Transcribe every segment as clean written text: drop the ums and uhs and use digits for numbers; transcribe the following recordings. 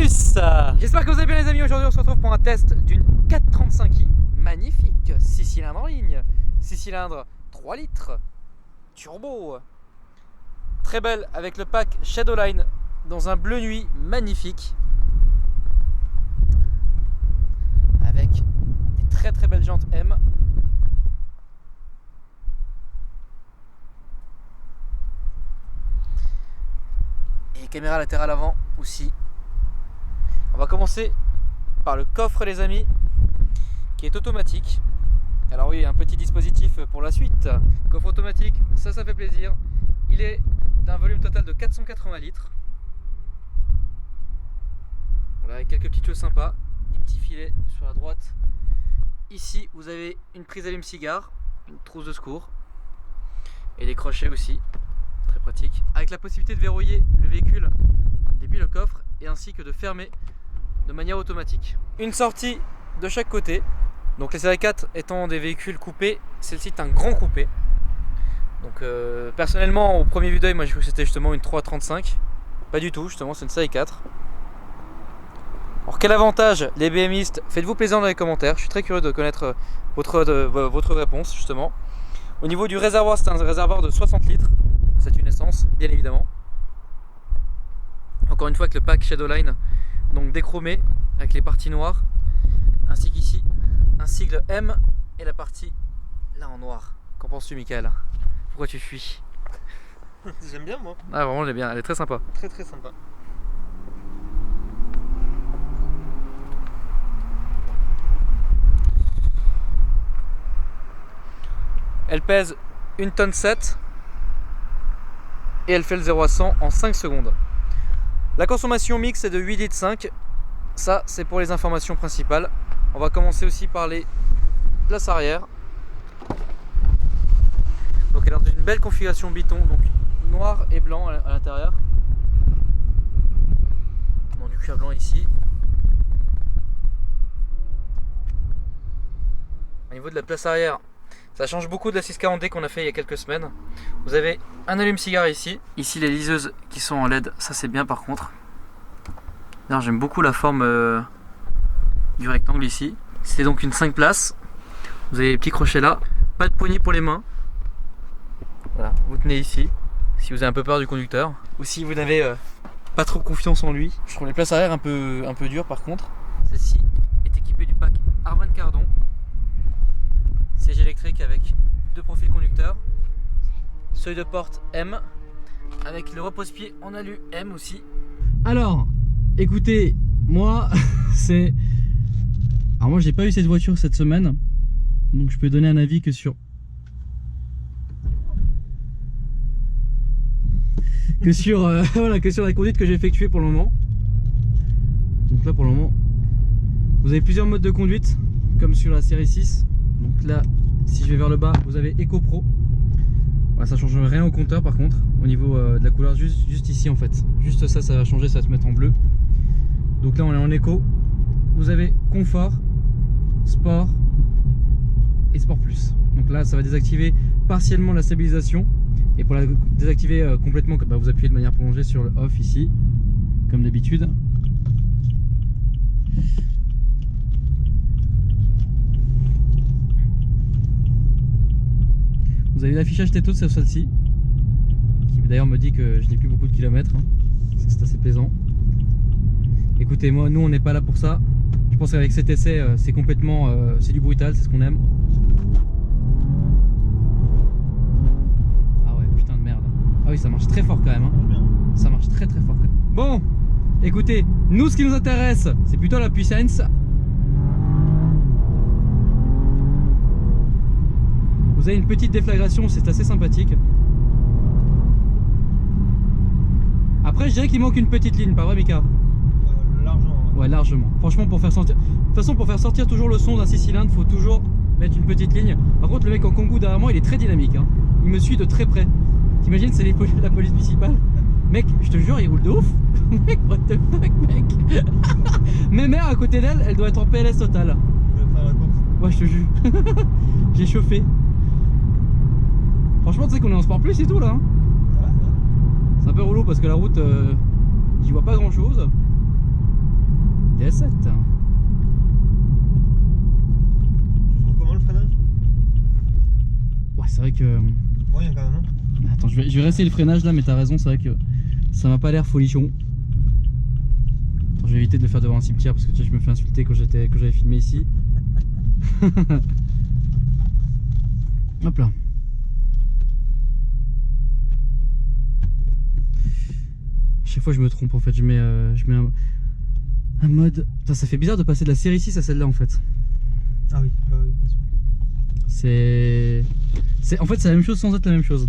Salutus. J'espère que vous allez bien les amis. Aujourd'hui on se retrouve pour un test d'une 435i magnifique, 6 cylindres en ligne, 6 cylindres 3 litres, turbo, très belle avec le pack Shadowline dans un bleu nuit magnifique, avec des très belles jantes M. Et caméra latérale avant aussi. On va commencer par le coffre les amis, qui est automatique. Alors oui, un petit dispositif pour la suite. Coffre automatique, ça fait plaisir. Il est d'un volume total de 480 litres. Voilà, avec quelques petites choses sympas. Des petits filets sur la droite. Ici, vous avez une prise allume-cigare, une trousse de secours et des crochets aussi. Très pratique. Avec la possibilité de verrouiller le véhicule depuis le coffre et ainsi que de fermer de manière automatique. Une sortie de chaque côté. Donc les série 4 étant des véhicules coupés, celle-ci est un grand coupé. Donc personnellement au premier vue d'œil, moi j'ai cru que c'était justement une 335. Pas du tout, justement c'est une série 4. Alors quel avantage les BMistes? Faites-vous plaisir dans les commentaires, je suis très curieux de connaître votre réponse justement. Au niveau du réservoir, c'est un réservoir de 60 litres. C'est une essence, bien évidemment. Encore une fois avec le pack Shadowline, donc déchromé avec les parties noires, ainsi qu'ici un sigle M et la partie là en noir. Qu'en penses-tu, Michael? Pourquoi tu fuis? J'aime bien moi. Ah vraiment, elle est bien, elle est très sympa. Très sympa. Elle pèse 1 tonne 7 et elle fait le 0 à 100 en 5 secondes. La consommation mixte est de 8 litres 5. Ça, c'est pour les informations principales. On va commencer aussi par les places arrière. Donc elle est dans une belle configuration biton, donc noir et blanc à l'intérieur. Bon, du cuir blanc ici. Au niveau de la place arrière, ça change beaucoup de la 640D qu'on a fait il y a quelques semaines. Vous avez un allume-cigare ici. Ici les liseuses qui sont en LED, ça c'est bien par contre. D'ailleurs j'aime beaucoup la forme du rectangle ici. C'est donc une 5 places. Vous avez les petits crochets là. Pas de poignée pour les mains. Voilà, vous tenez ici. Si vous avez un peu peur du conducteur. Ou si vous n'avez pas trop confiance en lui. Je trouve les places arrière un peu dures par contre. Celle-ci est équipée du pack Harman Kardon. Siège électrique avec 2 profils conducteurs, seuil de porte M, avec le repose-pied en alu M aussi. Alors, écoutez, moi, c'est... Alors moi, j'ai pas eu cette voiture cette semaine, donc je peux donner un avis que sur... voilà, que sur la conduite que j'ai effectuée pour le moment. Donc là, pour le moment, vous avez plusieurs modes de conduite, comme sur la série 6. Donc là, si je vais vers le bas, vous avez Eco Pro. Voilà, ça change rien au compteur par contre, au niveau de la couleur, juste ici en fait. Juste ça, ça va changer, ça va se mettre en bleu. Donc là, on est en Eco. Vous avez Confort, Sport et Sport Plus. Donc là, ça va désactiver partiellement la stabilisation. Et pour la désactiver complètement, bah, vous appuyez de manière prolongée sur le Off ici, comme d'habitude. Vous avez l'affichage této sur celle-ci, qui d'ailleurs me dit que je n'ai plus beaucoup de kilomètres, hein. C'est assez plaisant. Écoutez, moi, nous on n'est pas là pour ça. Je pense qu'avec cet essai, c'est complètement, c'est du brutal, c'est ce qu'on aime. Ah ouais, putain de merde. Ah oui, ça marche très fort quand même, hein. Ça marche très fort quand même. Bon, écoutez, nous ce qui nous intéresse, c'est plutôt la puissance. Vous avez une petite déflagration, c'est assez sympathique. Après, je dirais qu'il manque une petite ligne, pas vrai, Mika? Largement. Ouais, largement. Franchement, pour faire sortir... De toute façon, pour faire sortir toujours le son d'un 6 cylindres, faut toujours mettre une petite ligne. Par contre, le mec en Kangoo derrière moi, il est très dynamique, hein. Il me suit de très près. T'imagines, c'est la police municipale. Mec, je te jure, il roule de ouf. Mec, what the fuck, mec. Mes mères à côté d'elle, elle doit être en PLS total. Je vais faire la course. Ouais, je te jure. J'ai chauffé. Franchement, tu sais qu'on est en Sport Plus et tout là, hein. C'est un peu relou parce que la route, j'y vois pas grand chose. DS7. Tu trouves comment le freinage? Ouais, c'est vrai que... Moyen quand même, hein. Attends, je vais rester le freinage là, mais t'as raison, c'est vrai que ça m'a pas l'air folichon. Attends, je vais éviter de le faire devant un cimetière parce que tu sais, je me fais insulter quand j'avais filmé ici. Hop là. Chaque fois je me trompe en fait, je mets un mode... Putain, ça fait bizarre de passer de la série 6 à celle-là en fait. Ah oui, bah oui, bien sûr. En fait c'est la même chose sans être la même chose.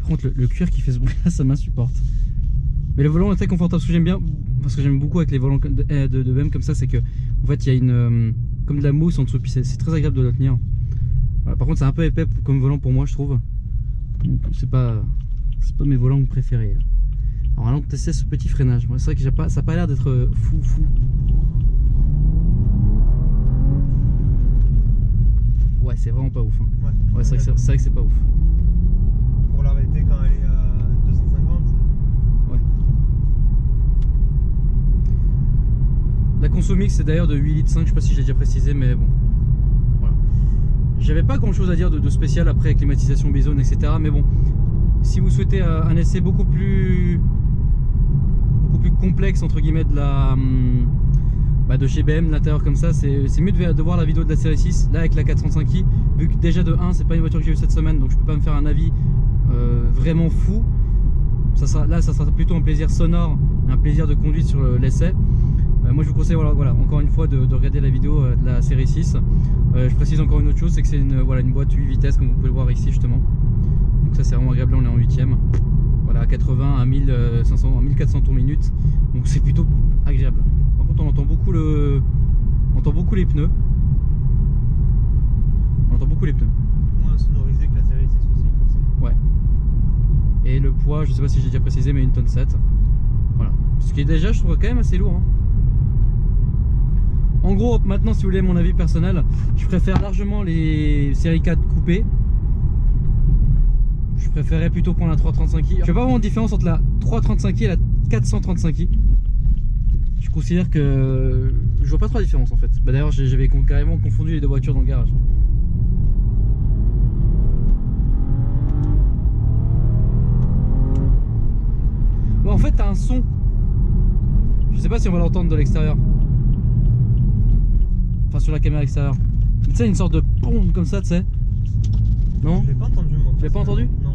Par contre le cuir qui fait ce bruit là, ça m'insupporte. Mais le volant est très confortable, ce que j'aime bien, parce que j'aime beaucoup avec les volants de BM comme ça, c'est que en fait il y a une comme de la mousse en dessous, puis c'est très agréable de le tenir. Voilà, par contre c'est un peu épais comme volant pour moi je trouve. Donc c'est pas mes volants préférés. Alors allons tester ce petit freinage. C'est vrai que ça n'a pas l'air d'être fou. Ouais, c'est vraiment pas ouf. Hein. Ouais, c'est vrai que c'est pas ouf. Pour l'arrêter quand elle est à 250. Ouais. La Consomix c'est d'ailleurs de 8,5 litres, je sais pas si j'ai déjà précisé, mais bon. Voilà. J'avais pas grand chose à dire de spécial après climatisation bizone, etc. Mais bon, si vous souhaitez un essai beaucoup plus complexe entre guillemets de chez BM, l'intérieur comme ça, c'est mieux de voir la vidéo de la série 6 là avec la 435i, vu que déjà de 1 c'est pas une voiture que j'ai eu cette semaine, donc je peux pas me faire un avis vraiment fou. Ça sera plutôt un plaisir sonore, un plaisir de conduite sur l'essai. Moi je vous conseille voilà, encore une fois de regarder la vidéo de la série 6. Je précise encore une autre chose, c'est que c'est une boîte 8 vitesses comme vous pouvez le voir ici justement. Donc ça c'est vraiment agréable, on est en 8ème. Voilà, à 80 à 1500, à 1400 tours minute, donc c'est plutôt agréable. Par contre on entend beaucoup les pneus. On entend beaucoup les pneus. Moins sonorisé que la série 6 aussi, forcément. Ouais. Et le poids, je sais pas si j'ai déjà précisé, mais 1,7 tonne. Voilà. Ce qui est déjà, je trouve quand même assez lourd. Hein. En gros, maintenant, si vous voulez mon avis personnel, je préfère largement les série 4 coupées. Je préférerais plutôt prendre la 335i. Je fais pas vraiment de différence entre la 335i et la 435i. Je considère que je vois pas trop la différence en fait. Bah, d'ailleurs, j'avais carrément confondu les deux voitures dans le garage. Ouais, en fait, t'as un son. Je sais pas si on va l'entendre de l'extérieur. Enfin, sur la caméra extérieure. Tu sais, une sorte de pompe comme ça, tu sais. Non? Je l'ai pas entendu moi. Tu l'as pas entendu? Non.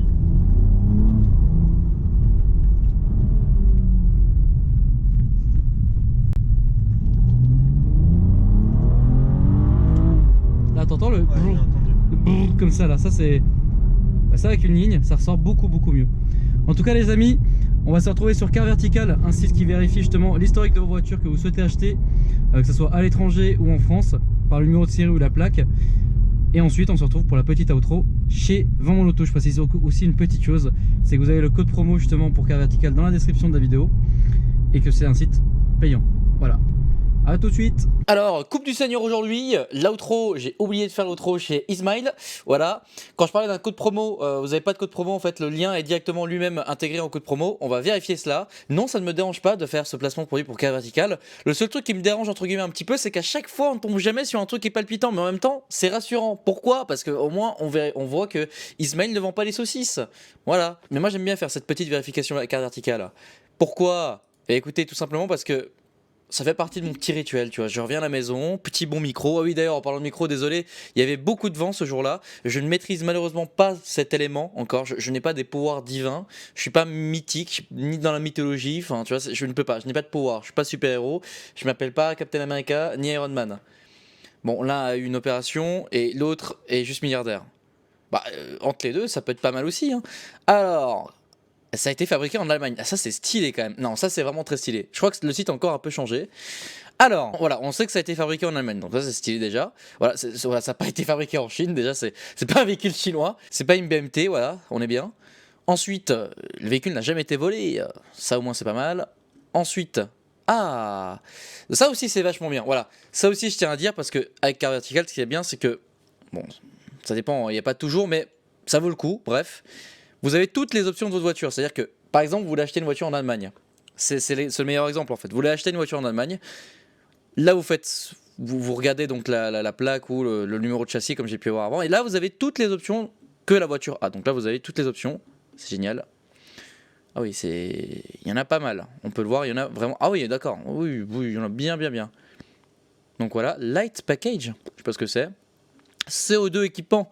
Là, t'entends le Ouais, j'ai entendu. brrr comme ça là, ça c'est avec une ligne, ça ressort beaucoup mieux. En tout cas les amis, on va se retrouver sur Car Vertical, un site qui vérifie justement l'historique de vos voitures que vous souhaitez acheter, que ce soit à l'étranger ou en France, par le numéro de série ou la plaque. Et ensuite on se retrouve pour la petite outro chez Vend Mon Auto. Je précise aussi une petite chose, c'est que vous avez le code promo justement pour Car Vertical dans la description de la vidéo, et que c'est un site payant. Voilà. A tout de suite. Alors, coupe du Seigneur aujourd'hui, l'outro, j'ai oublié de faire l'outro chez Ismail, voilà. Quand je parlais d'un code promo, vous n'avez pas de code promo, en fait le lien est directement lui-même intégré en code promo, on va vérifier cela. Non, ça ne me dérange pas de faire ce placement produit pour Car Vertical. Le seul truc qui me dérange entre guillemets un petit peu, c'est qu'à chaque fois on ne tombe jamais sur un truc qui est palpitant, mais en même temps c'est rassurant. Pourquoi? Parce qu'au moins on voit que Ismail ne vend pas les saucisses, voilà. Mais moi j'aime bien faire cette petite vérification à Car Vertical. Pourquoi? Et écoutez, tout simplement parce que ça fait partie de mon petit rituel, tu vois. Je reviens à la maison, petit bon micro. Ah oui, d'ailleurs, en parlant de micro, désolé, il y avait beaucoup de vent ce jour-là. Je ne maîtrise malheureusement pas cet élément encore. Je n'ai pas des pouvoirs divins. Je suis pas mythique, ni dans la mythologie. Enfin, tu vois, je ne peux pas. Je n'ai pas de pouvoir. Je suis pas super-héros. Je m'appelle pas Captain America ni Iron Man. Bon, l'un a eu une opération et l'autre est juste milliardaire. Bah, entre les deux, ça peut être pas mal aussi. Hein. Alors. Ça a été fabriqué en Allemagne. Ah, ça c'est stylé quand même. Non, ça c'est vraiment très stylé. Je crois que le site a encore un peu changé. Alors, voilà, on sait que ça a été fabriqué en Allemagne. Donc ça c'est stylé déjà. Voilà, voilà ça n'a pas été fabriqué en Chine. Déjà, c'est pas un véhicule chinois. C'est pas une BMT, voilà, on est bien. Ensuite, le véhicule n'a jamais été volé. Ça au moins c'est pas mal. Ensuite, ah, ça aussi c'est vachement bien. Voilà, ça aussi je tiens à dire parce que avec Car Vertical, ce qui est bien, c'est que, bon, ça dépend, il n'y a pas toujours, mais ça vaut le coup, bref. Vous avez toutes les options de votre voiture, c'est-à-dire que, par exemple, vous voulez acheter une voiture en Allemagne. C'est le meilleur exemple en fait. Vous voulez acheter une voiture en Allemagne, Là vous regardez donc la plaque ou le numéro de châssis comme j'ai pu voir avant. Et là vous avez toutes les options que la voiture a. Donc là vous avez toutes les options. C'est génial. Ah oui, il y en a pas mal. On peut le voir, il y en a vraiment. Ah oui, d'accord. Oui, il y en a bien. Donc voilà, Light Package. Je sais pas ce que c'est. CO2 équipant.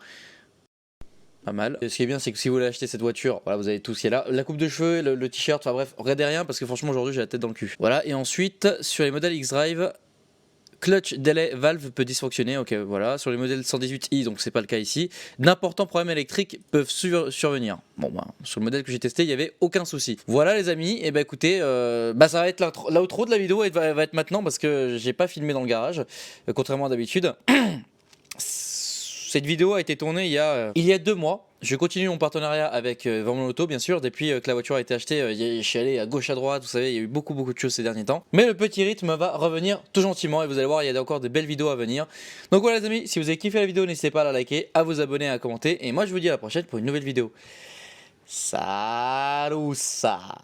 Pas mal. Et ce qui est bien, c'est que si vous voulez acheter cette voiture, voilà, vous avez tout ce qui est là. La coupe de cheveux, le t-shirt, enfin bref, regardez rien parce que franchement aujourd'hui j'ai la tête dans le cul. Voilà, et ensuite sur les modèles X-Drive, clutch delay valve peut dysfonctionner. Ok, voilà. Sur les modèles 118i, donc c'est pas le cas ici, d'importants problèmes électriques peuvent survenir. Bon, bah, sur le modèle que j'ai testé, il y avait aucun souci. Voilà les amis, et bah écoutez, ça va être l'outro de la vidéo, et va être maintenant parce que j'ai pas filmé dans le garage, contrairement à d'habitude. Cette vidéo a été tournée il y a 2 mois. Je continue mon partenariat avec Vraiment Auto, bien sûr. Depuis que la voiture a été achetée, je suis allé à gauche à droite, vous savez, il y a eu beaucoup de choses ces derniers temps. Mais le petit rythme va revenir tout gentiment et vous allez voir, il y a encore de belles vidéos à venir. Donc voilà les amis, si vous avez kiffé la vidéo, n'hésitez pas à la liker, à vous abonner, à commenter. Et moi je vous dis à la prochaine pour une nouvelle vidéo. Salut ça.